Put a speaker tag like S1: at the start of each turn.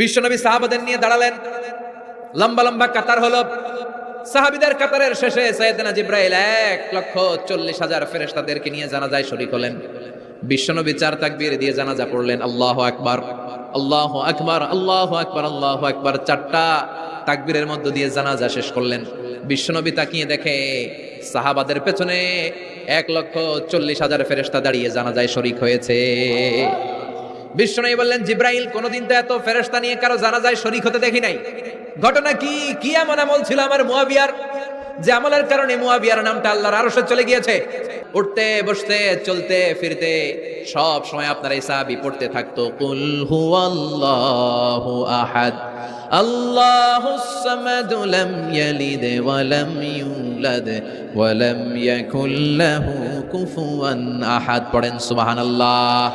S1: বিশ্বনবী সাহাবাদের নিয়ে দাঁড়ালেন, লম্বা লম্বা কাতার হলো। সাহাবীদের কাতারের শেষে সাইয়েদনা জিবরাইল 1,40,000 ফেরেশতাদেরকে নিয়ে জানাজায় শরীক হলেন। বিশ্বনবী 4 তাকবীর দিয়ে জানাজা পড়লেন, আল্লাহু আকবার, আল্লাহু আকবার, আল্লাহু আকবার, আল্লাহু আকবার। 4টা তাকবীরের মধ্য দিয়ে জানাজা শেষ করলেন। বিশ্বনবী তাকিয়ে দেখে সাহাবাদের পেছনে 1,40,000 ফেরেশতা দাঁড়িয়ে জানাজায় শরীক হয়েছে। বিশ্বনবী বললেন, জিবরাইল, কোনদিন তো এত ফেরেশতা নিয়ে কারো জানাজায় শরীক হতে দেখি নাই। ঘটনা কি? কি এমন আমল ছিল আমার মুয়াবিয়ার যে আমলের কারণে মুয়াবিয়ার নামটা আল্লাহর আরশে চলে গিয়েছে? উঠতে বসতে চলতে ফিরতে সব সময় আপনার এই সাহাবী পড়তে থাকতো, কুল হুয়াল্লাহু আহাদ, আল্লাহুস সামাদ, লাম ইয়ালিদ ওয়া লাম ইউলাদ ওয়া লাম ইয়াকুল লাহু কুফুয়ান আহাদ। পড়েন সুবহানাল্লাহ।